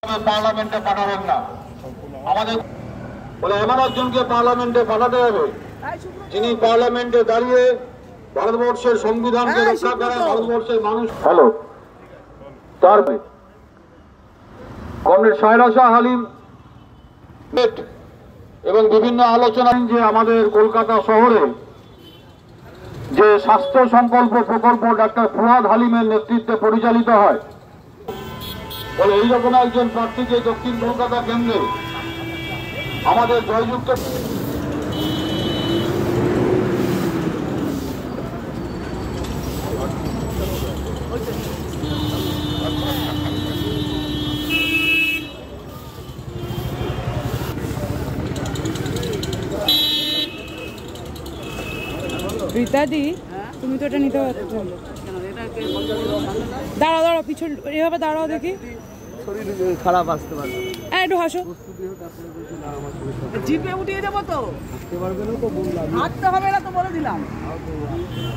পার্লামেন্টে পাঠাবেন না। আমাদের বলে এমন একজনকে পার্লামেন্টে পাঠাতে হবে যিনি পার্লামেন্টে দাঁড়িয়ে ভারতবর্ষের সংবিধানকে রক্ষা করে ভারতবর্ষের মানুষ। হ্যালো, তারপরে কমরেড সায়রা শাহ হালিম এবং বিভিন্ন আলোচনা যে আমাদের কলকাতা শহরে যে স্বাস্থ্য সংকল্প প্রকল্প ডাক্তার ফুয়াদ হালিমের নেতৃত্বে পরিচালিত হয়, বলে এইরকম একজন প্রার্থীকে দক্ষিণ কলকাতা কেন্দ্রে আমাদের জয়যুক্ত রীতাদি, তুমি তো এটা নিতে পারছো। দাঁড়াও দাঁড়াও, পিছন এভাবে দাঁড়াও দেখি। শরীর খারাপ আসতে পারবে, একটু হাসো। জিপে উঠিয়ে দেবো তো, হাঁটতে পারবে না তো বললাম, হাঁটতে হবে না তো বলে দিলাম,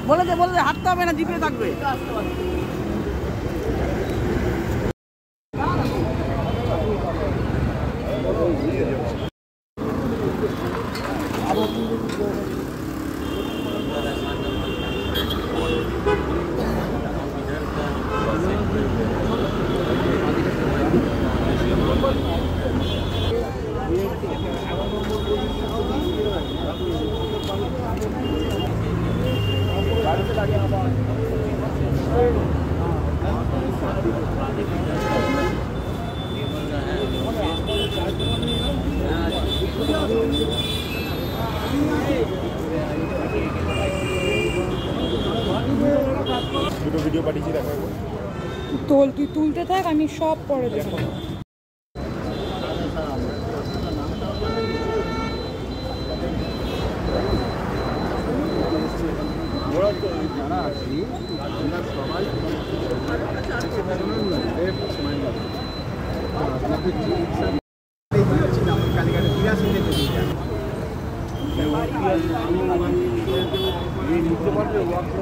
বলে দে হাঁটতে হবে না, জিপে থাকবে। ভিডিও পাঠিয়েছি, দেখো তুই তুলতে থাক, আমি সব পরে দেখো।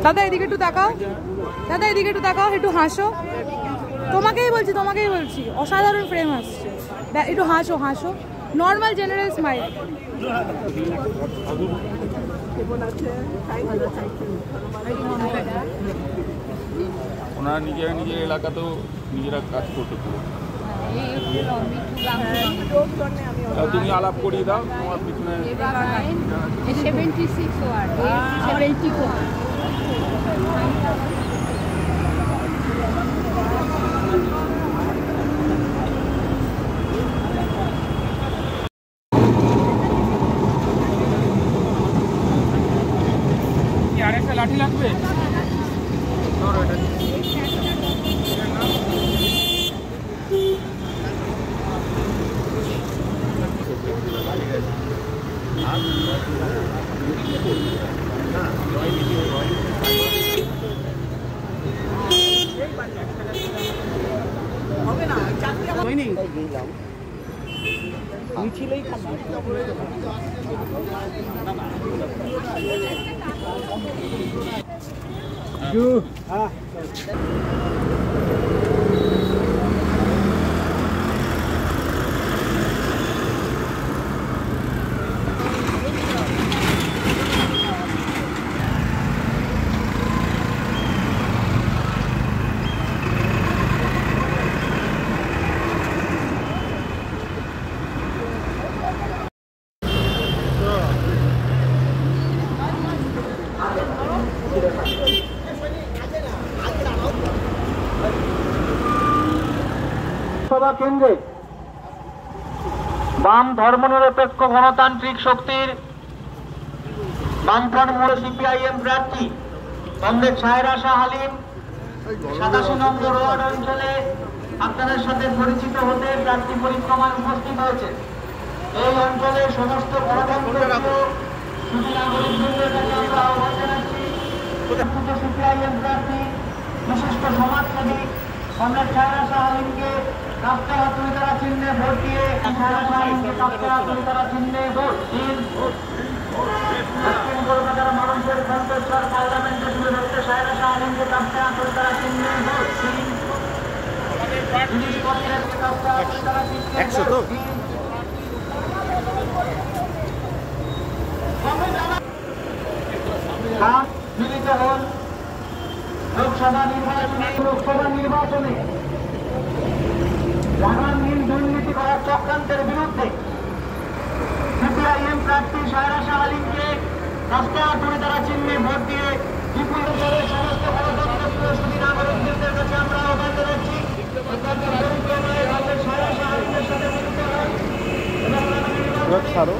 দাদা এদিকে একটু তাকাও, দাদা এদিকে একটু তাকাও, একটু হাসো। তোমাকেই বলছি অসাধারণ ফ্রেম আসছে, একটু হাসো হাসো, নর্মাল জেনারেল স্মাইল। ওনারা নিজের এলাকাতেও নিজেরা কাজ করতে পারে। তুমি আলাপ করিয়ে দাও তোমার পিছনে। আরেকটা লাঠি লাগবে? হবে না, হয়নি মিছিলেই সভা কেন্দ্রে বাম ধর্মনিরপেক্ষ গণতান্ত্রিক শক্তির বামফ্রন্ট মোড়ে সিপিআইএম প্রার্থী কমরেড সায়রা শাহ হালিম 87 নম্বর ওয়ার্ড অঞ্চলে আপনাদের সাথে পরিচিত হতে প্রার্থী পরিক্রমায় উপস্থিত হয়েছে। এই অঞ্চলের সমস্ত গণতন্ত্র সুনাগরিকদের কাছে আমরা আহ্বান জানাচ্ছি, সিপিআইএম প্রার্থী বিশিষ্ট সমাজসেবী কমরেড সায়রা শাহ হালিমকে রাস্তায় তুলে তারা চিহ্নে ভোট দিয়ে সায়রা শাহ হালিমকে রাস্তায় তুলে তারা চিহ্নে ভোট দিন। দক্ষিণ কলকাতার মানুষের কণ্ঠস্বর পার্লামেন্টে তুলে ধরতে সায়রা শাহ হালিমকে রাস্তায় তুলে তারা চিহ্নে ভোট দিন। জিনিসপত্রের রাস্তায় তুলে তারা তো মিলিত হন লোকসভা নির্বাচনে রাগানহীন দুর্নীতি করার চক্রান্তের বিরুদ্ধে সিপিআইএম প্রার্থী সায়রা শাহ আলীমকে রাস্তায় তুলে তারা চিহ্নে ভোট দিয়ে বিপুল ভোটের সমস্ত গণতন্ত্র সুদী নাগরিকদের কাছে আমরা আহ্বান জানাচ্ছি সায়রা শাহ আলীমের সাথে মিলিত হন এবং ছাড়ো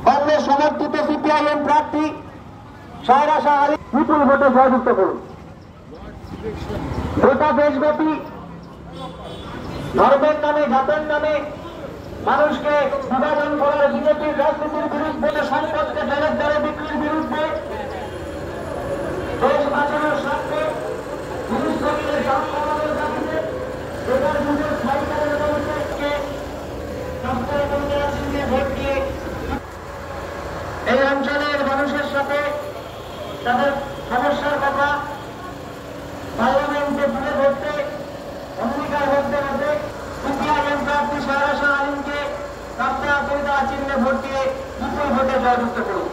কংগ্রেস সমর্থিত সিপিআইএম প্রার্থী সায়রা শাহ আলীম বিপুল ভোটে জয়যুক্ত করুন। গোটা দেশব্যাপী ধর্মের নামে জাতের নামে মানুষকে বিভাজন করার বিজেপির রাজনীতির বিরুদ্ধে সম্পদকে দলের দ্বারা বিক্রির বিরুদ্ধে দেশ বাঁচানোর স্বার্থে এই অঞ্চলের মানুষের সাথে তাদের সমস্যার কথা পার্লামেন্টে তুলে ধরতে অঙ্গীকার করতে হতে সিপিআইএম প্রার্থী সায়রা শাহ আলীমকে রাস্তায় পরিতা চিহ্নে ভোট দিয়ে বিপুল ভোটে জয়যুক্ত করুন।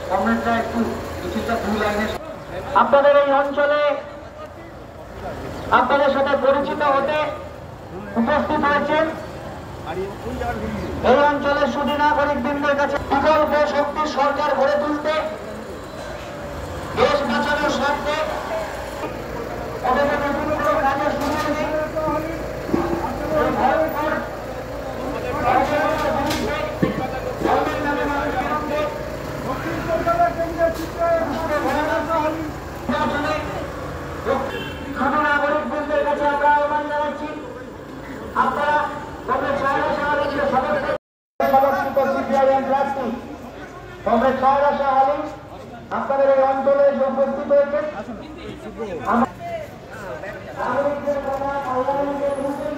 কমরেডরা একটু কিছুটা দুই লাইনে আপনাদের এই অঞ্চলে আপনাদের সাথে পরিচিত হতে উপস্থিত হয়েছেন এই অঞ্চলের সুদী নাগরিকবৃন্দের কাছে বিকল্প শক্তি সরকার গড়ে তুলতে দেশ বাঁচানোর স্বার্থে কাজে শুরু নেই শুধু নাগরিকবৃন্দের কাছে আমরা আহ্বান জানাচ্ছি আপনারা কংগ্রেস সায়রা শাহ আলীমকে সমর্থিত সিপিআইএম প্রার্থী কংগ্রেস সায়রা শাহ আলীম আপনাদের এই অঞ্চলে যে উপস্থিত হয়েছেন নাগরিকদের কথা পার্লামেন্টের মুখে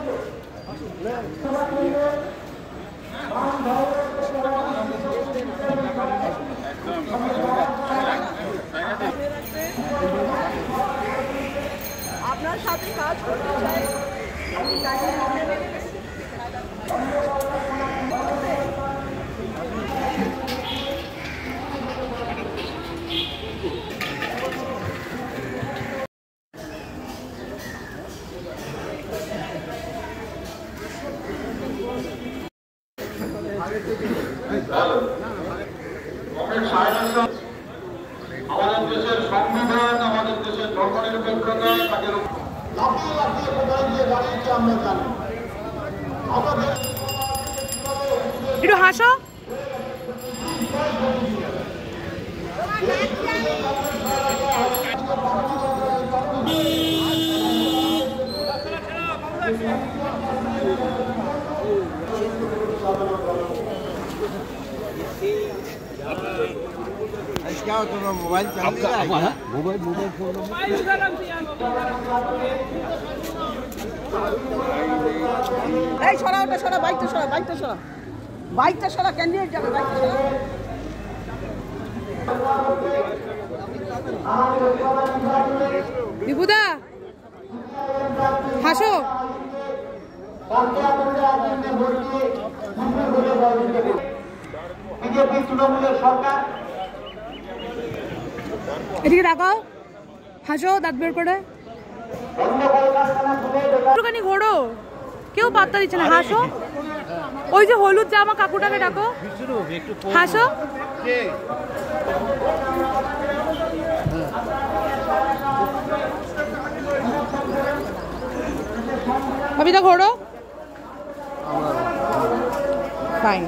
আপনার সাথে কাজ করতে চাই আমাদের দেশের সংবিধান, আমাদের দেশের ধর্মনিরপেক্ষতা তাকে লাফিয়ে লাফিয়ে কোথায় গিয়ে দাঁড়িয়েছে আমরা জানি। আমাদের একটু হাসো। क्या होता मोबाइल मोबाइल मोबाइल फोन এই সরা ওটা সরা বাইকটা সরা বাইকটা সরা ক্যান্ডিডেট যাবে বাইকটা সরা বিপুদা হাসো। বিজেপি তৃণমূলের সরকার এদিকে তাকাও, হাসো দাঁত বের করে, একটুখানি ঘোরো, কেউ পাত্তা দিচ্ছে না, হাসো। ওই যে হলুদ জামা কাকুটাকে ডাকো, হাসো। অবিতা ঘোরো, ফাইন।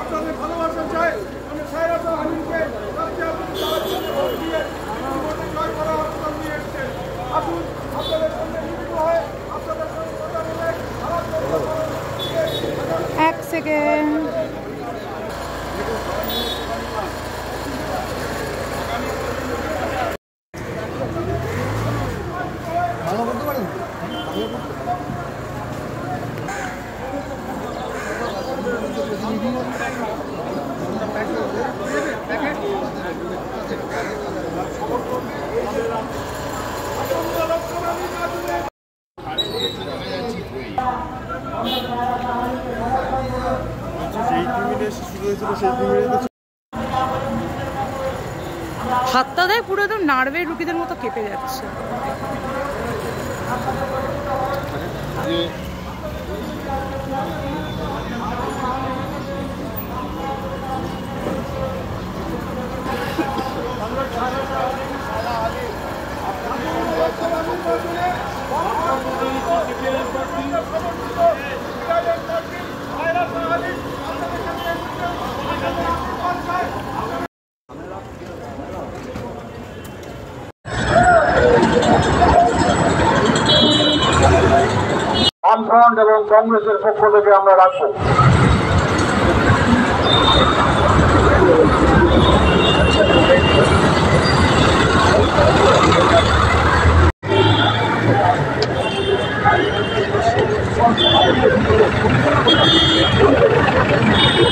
আপনাদের ভালোবাসা চাই। আমি সায়রা শাহ আলীমকে জয় করার আহ্বান নিয়ে এসেছে। আসুন আপনাদের সঙ্গে মিলিত হয়ে আপনাদের সঙ্গে কথা বলে এক সেকেন্ড। হাতটা দেয় পুরো একদম নার্ভের রুগীদের মতো কেঁপে যাচ্ছে। বামফ্রন্ট এবং কংগ্রেসের পক্ষ থেকে আমরা রাখবো।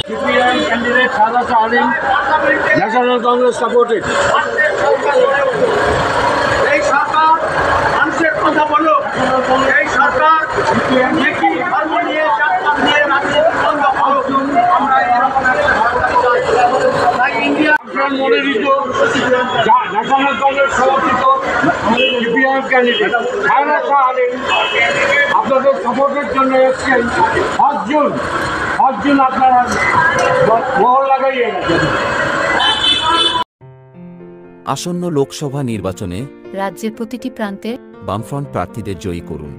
CPI candidate Sada Salim, National Congress supported. এই সরকার মানুষের কথা বলো, এই সরকার একটি ধর্ম নিয়ে জাতপাত নিয়ে রাজনীতি বন্ধ করো। আমরা এরকম একটা ভারত চাই। তাই ইন্ডিয়া মনোনীত ন্যাশনাল কংগ্রেস সমর্থিত CPI ক্যান্ডিডেট সায়রা শাহ আলীম আপনাদের সাপোর্টের জন্য এসছেন। 5 জুন আপনারা মহল লাগাইয়ে গেছেন। আসন্ন লোকসভা নির্বাচনে রাজ্যের প্রতিটি প্রান্তে বামফ্রন্ট প্রার্থীদের জয়ী করুন।